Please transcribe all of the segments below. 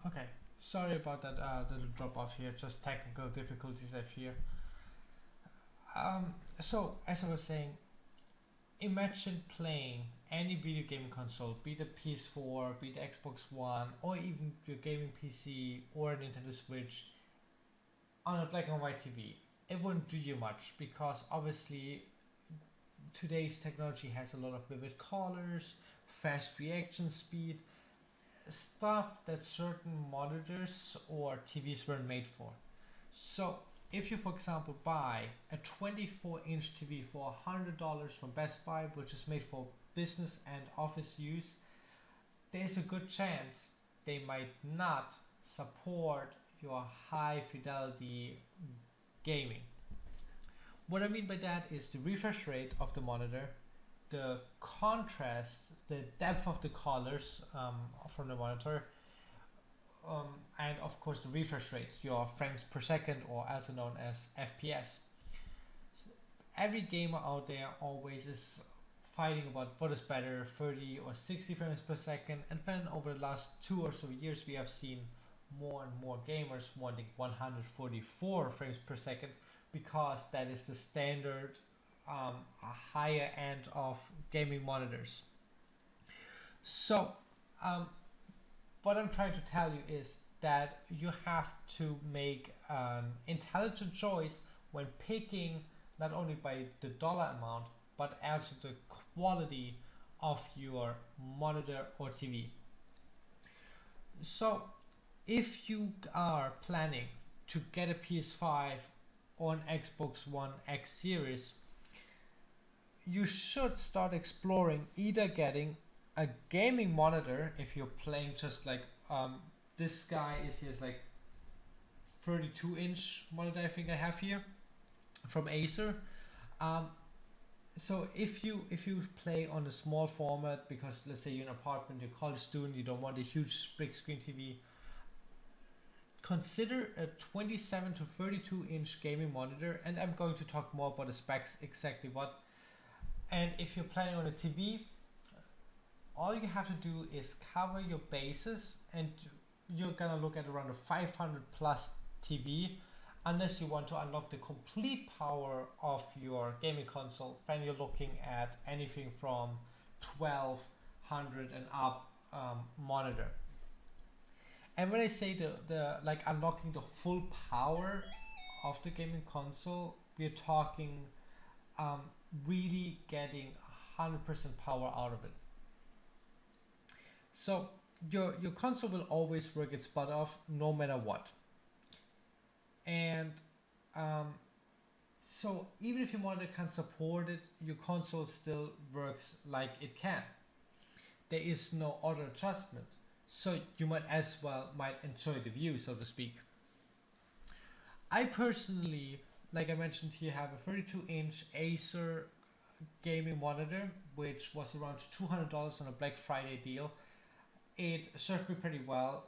Okay, sorry about that little drop off here, just technical difficulties I fear. So, as I was saying, imagine playing any video gaming console, be it a PS4, be it Xbox One, or even your gaming PC or a Nintendo Switch, on a black and white TV. It wouldn't do you much because obviously today's technology has a lot of vivid colors, fast reaction speed, stuff that certain monitors or TVs weren't made for. So if you, for example, buy a 24-inch TV for $100 from Best Buy, which is made for business and office use, there's a good chance they might not support your high fidelity gaming. What I mean by that is the refresh rate of the monitor, the contrast, the depth of the colors from the monitor, and of course the refresh rate, your frames per second, or also known as FPS. So every gamer out there always is fighting about what is better, 30 or 60 frames per second, and then over the last 2 or so years we have seen more and more gamers wanting 144 frames per second because that is the standard higher end of gaming monitors. So um, what I'm trying to tell you is that you have to make an intelligent choice when picking not only by the dollar amount but also the quality of your monitor or TV. So if you are planning to get a PS5 or an Xbox One X series, you should start exploring either getting a gaming monitor if you're playing just like this guy is here, like 32-inch monitor I think I have here from Acer. Um, so if you play on a small format because let's say you're in an apartment, you're a college student, you don't want a huge big screen TV, consider a 27 to 32 inch gaming monitor, and I'm going to talk more about the specs exactly what. And if you're planning on a TV, all you have to do is cover your bases, and you're gonna look at around a 500 plus TV, unless you want to unlock the complete power of your gaming console. Then you're looking at anything from 1200 and up monitor. And when I say the like unlocking the full power of the gaming console, we're talking um, really getting 100% power out of it. So your console will always work its butt off no matter what. And um, so even if your monitor can't support it, your console still works like it can. There is no auto adjustment. So you might as well might enjoy the view, so to speak. I personally, like I mentioned here, have a 32-inch Acer gaming monitor, which was around $200 on a Black Friday deal. It served me pretty well.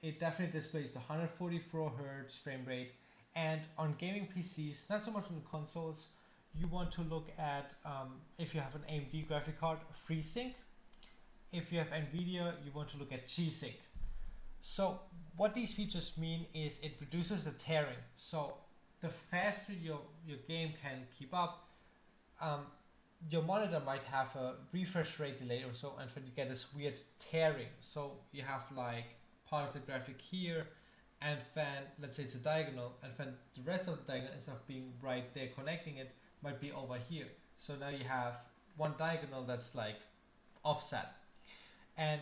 It definitely displays the 144 hertz frame rate, and on gaming PCs, not so much on consoles. You want to look at if you have an AMD graphic card, FreeSync. If you have NVIDIA, you want to look at G-Sync. So what these features mean is it reduces the tearing. So the faster your game can keep up, um, your monitor might have a refresh rate delay or so, and then you get this weird tearing. So you have like part of the graphic here, and then let's say it's a diagonal, and then the rest of the diagonal, instead of being right there connecting it, might be over here. So now you have one diagonal that's like offset. And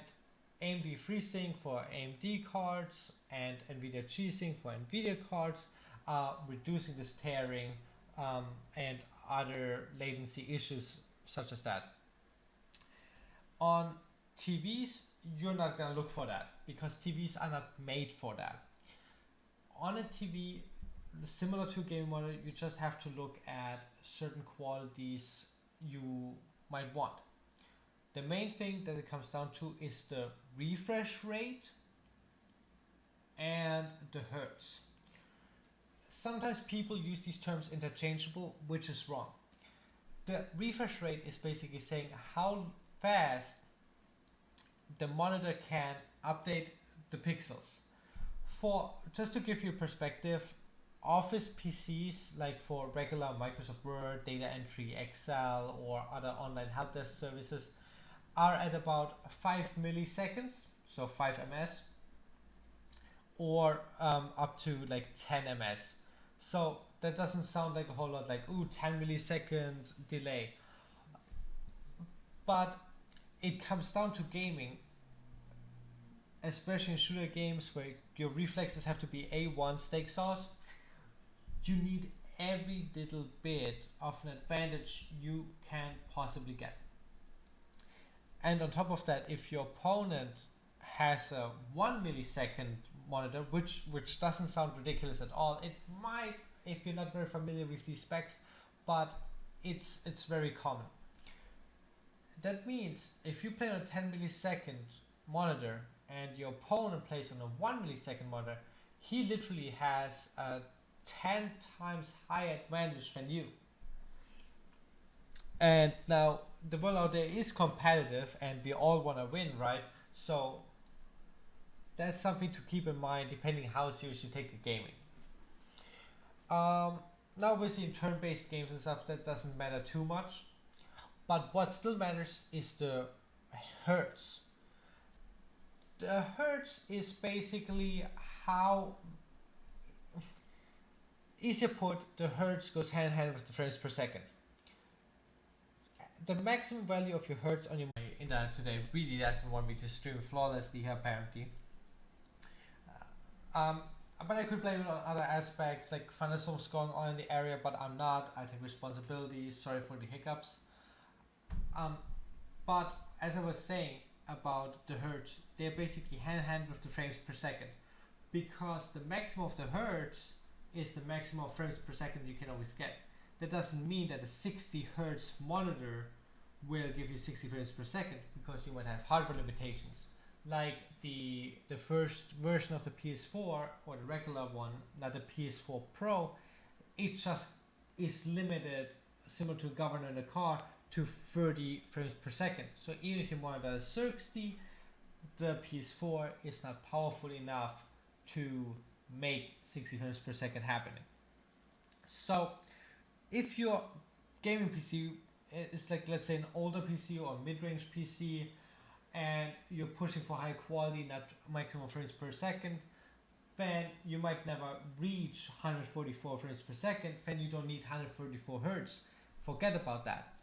AMD FreeSync for AMD cards and NVIDIA G-Sync for NVIDIA cards are reducing this tearing and other latency issues such as that. On TVs, you're not going to look for that because TVs are not made for that. On a TV, similar to a gaming monitor, you just have to look at certain qualities you might want. The main thing that it comes down to is the refresh rate and the hertz. Sometimes people use these terms interchangeable, which is wrong. The refresh rate is basically saying how fast the monitor can update the pixels. For just to give you perspective, Office PCs like for regular Microsoft Word, data entry, Excel, or other online help desk services are at about 5 milliseconds, so 5 ms, or up to like 10 ms. So that doesn't sound like a whole lot, like, ooh, 10 millisecond delay. But it comes down to gaming, especially in shooter games where your reflexes have to be A1 steak sauce. You need every little bit of an advantage you can possibly get. And on top of that, if your opponent has a 1 millisecond monitor, which doesn't sound ridiculous at all, it might if you're not very familiar with these specs, but it's very common. That means if you play on a 10 millisecond monitor and your opponent plays on a 1 millisecond monitor, he literally has a 10 times higher advantage than you. And now the world out there is competitive and we all want to win, right? So that's something to keep in mind depending how serious you take your gaming. Now obviously in turn-based games and stuff that doesn't matter too much, but what still matters is the hertz. The hertz is basically how, easier put, the hertz goes hand in hand with the frames per second. The maximum value of your hertz on your internet today really doesn't want me to stream flawlessly here apparently. But I could blame it on other aspects like thunderstorms going on in the area, but I'm not. I take responsibility. Sorry for the hiccups. But as I was saying about the hertz, they're basically hand in hand with the frames per second, because the maximum of the hertz is the maximum of frames per second you can always get. That doesn't mean that a 60 hertz monitor will give you 60 frames per second, because you might have hardware limitations. Like the first version of the PS4 or the regular one, not the PS4 Pro, it just is limited, similar to a governor in a car, to 30 frames per second. So even if your monitor is 60, the PS4 is not powerful enough to make 60 frames per second happening. So if your gaming PC is like, let's say, an older PC or mid-range PC, and you're pushing for high quality, not maximum frames per second, then you might never reach 144 frames per second, then you don't need 144 hertz. Forget about that.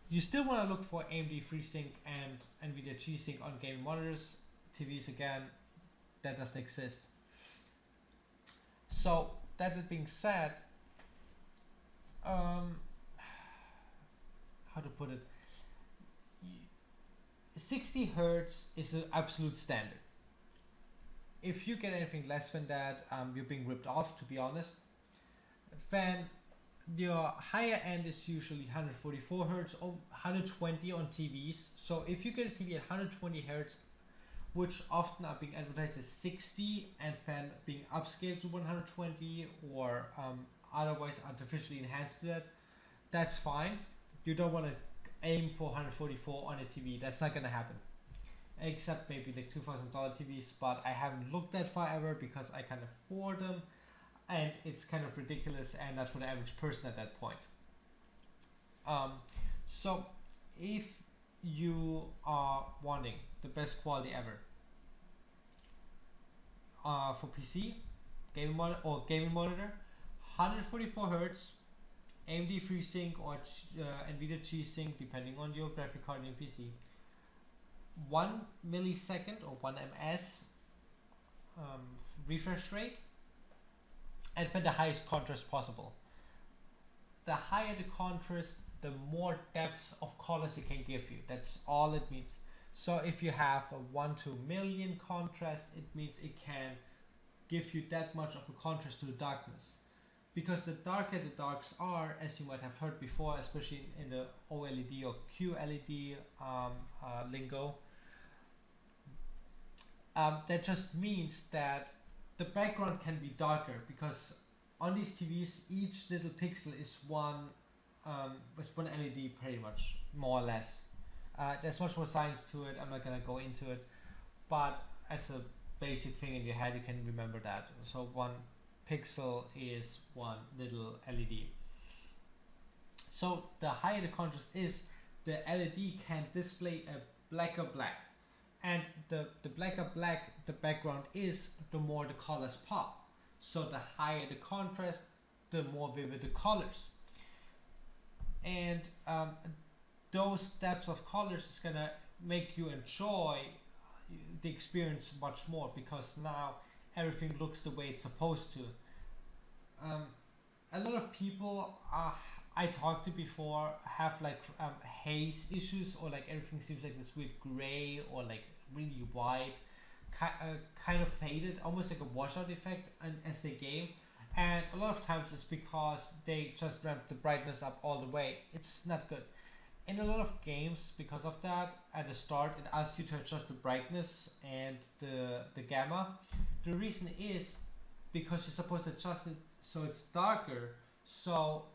You still want to look for AMD FreeSync and NVIDIA G-Sync on gaming monitors. TVs, again, that doesn't exist. So that being said, how to put it, 60 hertz is the absolute standard. If you get anything less than that, you're being ripped off, to be honest. Then your higher end is usually 144 hertz or 120 on TVs. So if you get a TV at 120 hertz, which often are being advertised as 60 and then being upscaled to 120 or otherwise artificially enhanced to that, that's fine. You don't want to aim for 144 on a TV. That's not gonna happen, except maybe like $2,000 TVs, but I haven't looked that far ever because I can't afford them, and it's kind of ridiculous and not for the average person at that point. So if you are wanting the best quality ever for PC, gaming monitor, 144 hertz, AMD FreeSync or NVIDIA G-Sync, depending on your graphic card in your PC, 1 millisecond or 1 ms refresh rate, and then the highest contrast possible. The higher the contrast, the more depth of colors it can give you. That's all it means. So if you have a 1 to a million contrast, it means it can give you that much of a contrast to the darkness. Because the darker the darks are, as you might have heard before, especially in the OLED or QLED lingo, that just means that the background can be darker, because on these TVs each little pixel is one LED pretty much, more or less. There's much more science to it, I'm not going to go into it, but as a basic thing in your head, you can remember that. So 1 pixel is 1 little LED. So the higher the contrast is, the LED can display a blacker black. And the blacker black the background is, the more the colors pop. So the higher the contrast, the more vivid the colors. And those depths of colors is gonna make you enjoy the experience much more, because now everything looks the way it's supposed to. A lot of people I talked to before have like haze issues, or like everything seems like this weird gray or like really white, kind of faded, almost like a washout effect as they game. And a lot of times it's because they just ramp the brightness up all the way. It's not good. In a lot of games, because of that, at the start it asks you to adjust the brightness and the gamma. The reason is because you're supposed to adjust it so it's darker, so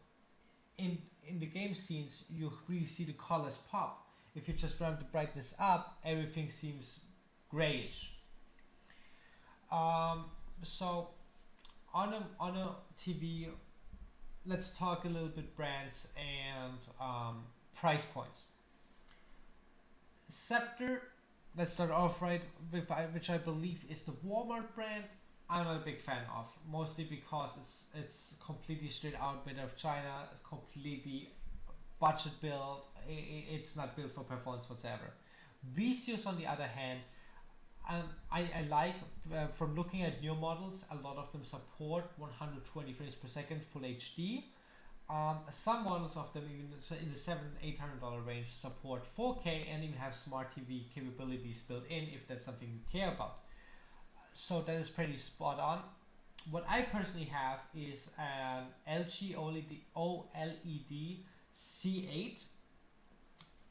in the game scenes you really see the colors pop. If you just ramp the brightness up, everything seems grayish. So on a TV, let's talk a little bit brands and price points. Scepter, let's start off right with which I believe is the Walmart brand. I'm not a big fan of, mostly because it's completely straight out made of China, completely budget built. It's not built for performance whatsoever. Vicious, on the other hand, I like, from looking at new models, a lot of them support 120 frames per second full HD. Some models of them, even in the $700-800 range, support 4K and even have smart TV capabilities built in, if that's something you care about. So that is pretty spot on. What I personally have is an LG OLED C8,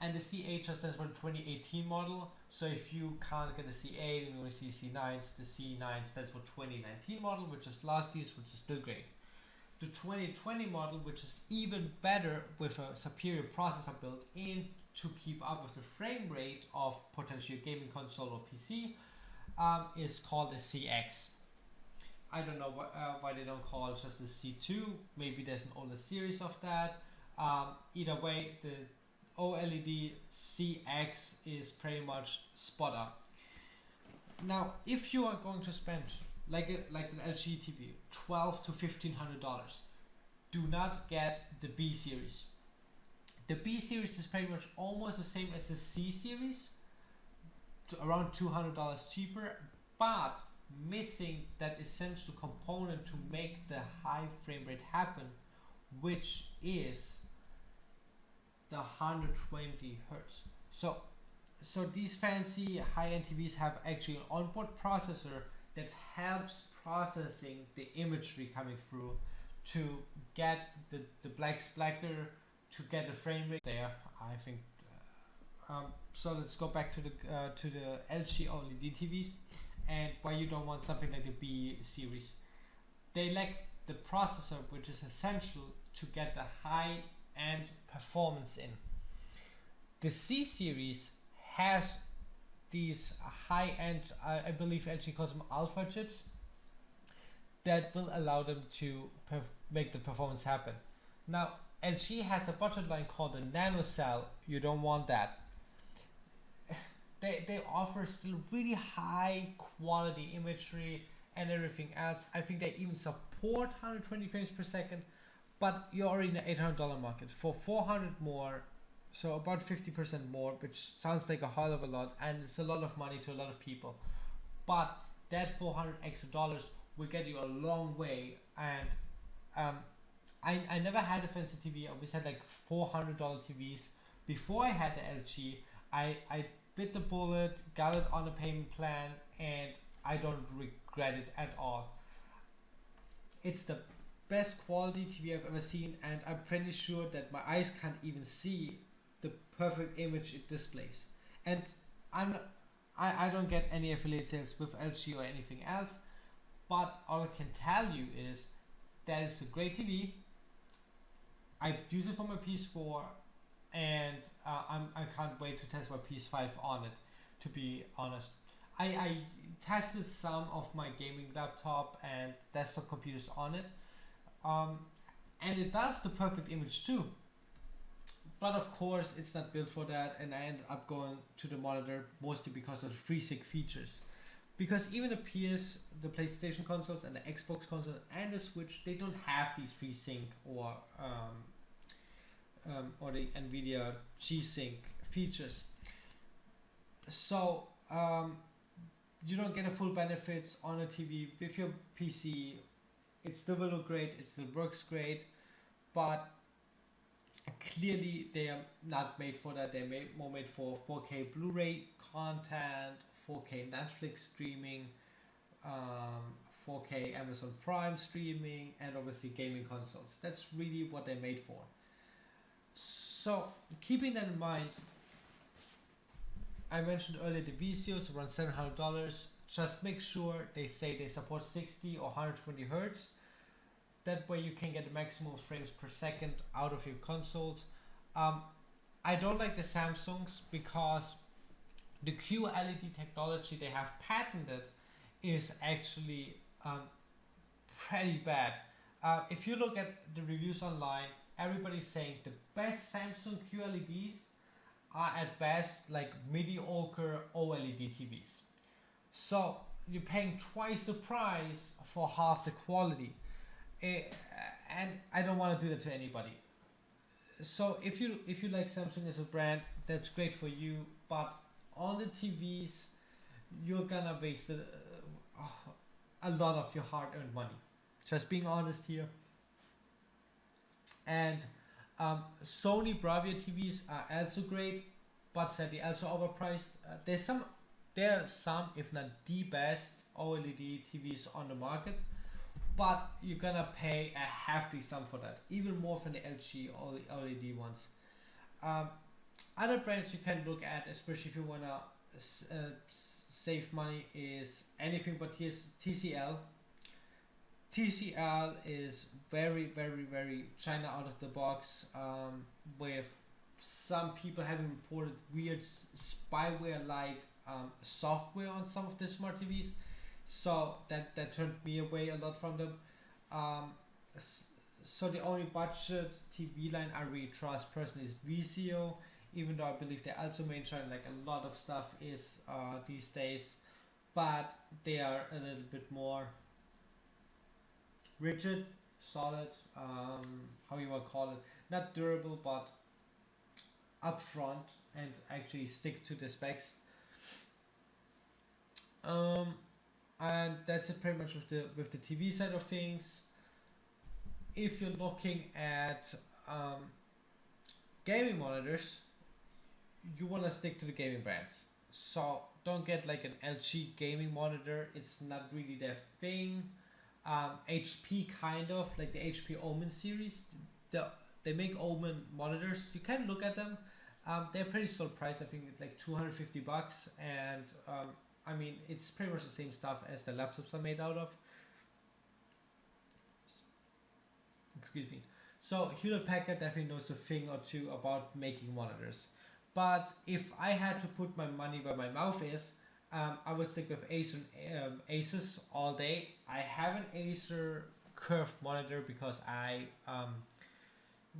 and the C8 just stands for the 2018 model. So if you can't get a C8 and you want to see C9s, the C9 stands for 2019 model, which is last year's, which is still great. The 2020 model, which is even better with a superior processor built in to keep up with the frame rate of potentially a gaming console or PC, is called a CX. I don't know why they don't call it just the C2. Maybe there's an older series of that. Either way, the OLED CX is pretty much spot on. Now, if you are going to spend like an LG TV, $1,200 to $1,500, do not get the B series. The B series is pretty much almost the same as the C series, around $200 cheaper, but missing that essential component to make the high frame rate happen, which is the 120 hertz. So these fancy high-end TVs have actually an onboard processor that helps processing the imagery coming through to get the blacks blacker, to get a frame rate there. I think. So let's go back to the LG OLED TVs, and why you don't want something like the B series. They lack the processor, which is essential to get the high-end performance in. The C series has these high-end, I believe LG calls them alpha chips, that will allow them to make the performance happen. Now, LG has a budget line called the Nano Cell. You don't want that. They offer still really high quality imagery and everything else. I think they even support 120 frames per second, but you're already in the $800 market. For 400 more, so about 50% more, which sounds like a hell of a lot, and it's a lot of money to a lot of people. But that 400 extra dollars will get you a long way. And I never had a fancy TV. I always had like $400 TVs. Before I had the LG, I bit the bullet, got it on a payment plan, and I don't regret it at all. It's the best quality TV I've ever seen, and I'm pretty sure that my eyes can't even see the perfect image it displays. And I don't get any affiliate sales with LG or anything else, but all I can tell you is that it's a great TV. I use it for my PS4, and I can't wait to test my PS5 on it, to be honest. tested some of my gaming laptop and desktop computers on it, um, and it does the perfect image too. But of course, it's not built for that, and I ended up going to the monitor mostly because of the FreeSync features. Because even the PS, the PlayStation consoles, and the Xbox console, and the Switch, they don't have these FreeSync or the NVIDIA G-Sync features. So you don't get a full benefits on a TV with your PC. It still will look great, it still works great, but clearly they are not made for that. They're more made for 4K Blu-ray content, 4K Netflix streaming, 4K Amazon Prime streaming, and obviously gaming consoles. That's really what they're made for. So keeping that in mind, I mentioned earlier the VCOs around $700. Just make sure they say they support 60 or 120 hertz. That way you can get the maximum frames per second out of your consoles. I don't like the Samsungs because the QLED technology they have patented is actually pretty bad. If you look at the reviews online, everybody's saying the best Samsung QLEDs are at best like mediocre OLED TVs. So you're paying twice the price for half the quality. And I don't want to do that to anybody. So if you like Samsung as a brand, that's great for you. But on the TVs, you're gonna waste a lot of your hard-earned money. Just being honest here. And Sony Bravia TVs are also great, but sadly also overpriced. There are some, if not the best OLED TVs on the market, but you're gonna pay a hefty sum for that, even more for the LG OLED ones. Other brands you can look at, especially if you wanna save money, is anything but TCL. TCL is very, very, very China out of the box, with some people having reported weird spyware like software on some of the smart TVs. So that turned me away a lot from them. So the only budget TV line I really trust personally is VCO, even though I believe they also made China like a lot of stuff is these days, but they are a little bit more rigid, solid, how you want to call it, not durable but upfront and actually stick to the specs. And that's it pretty much with the TV side of things. If you're looking at gaming monitors, you want to stick to the gaming brands. So don't get like an LG gaming monitor, it's not really their thing. HP kind of, like the HP Omen series, they make Omen monitors, you can look at them. They're pretty still priced, I think it's like $250, and I mean, it's pretty much the same stuff as the laptops are made out of. Excuse me. So Hewlett Packard definitely knows a thing or two about making monitors. But if I had to put my money where my mouth is, I would stick with Asus all day. I have an Acer curved monitor because I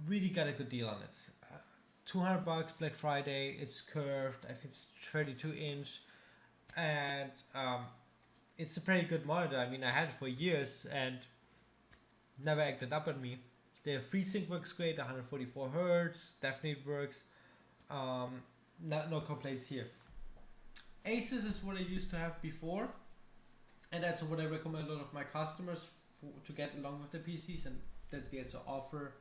really got a good deal on it. $200 Black Friday. It's curved. I think it's 32 inch, and it's a pretty good monitor. I mean, I had it for years and never acted up on me. The FreeSync works great. 144 hertz definitely works. No complaints here. Asus is what I used to have before, and that's what I recommend a lot of my customers to get along with the PCs, and that we also offer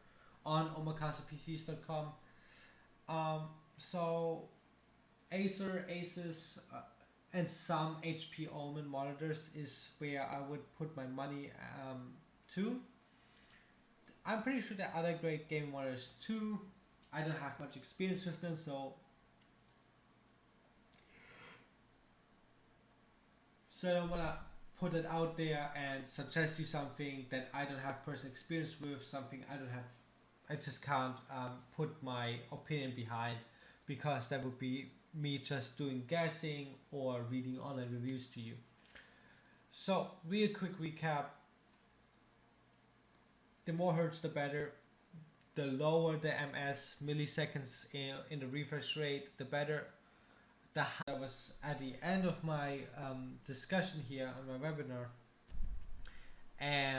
on omakasepcs.com. So Asus, and some HP Omen monitors is where I would put my money to. I'm pretty sure there are other great gaming monitors too. I don't have much experience with them, so I don't wanna put it out there and suggest you something that I don't have personal experience with, something I just can't put my opinion behind, because that would be me just doing guessing or reading online reviews to you. So real quick recap, the more hertz the better. The lower the ms milliseconds in the refresh rate, the better. The higher was at the end of my discussion here on my webinar, and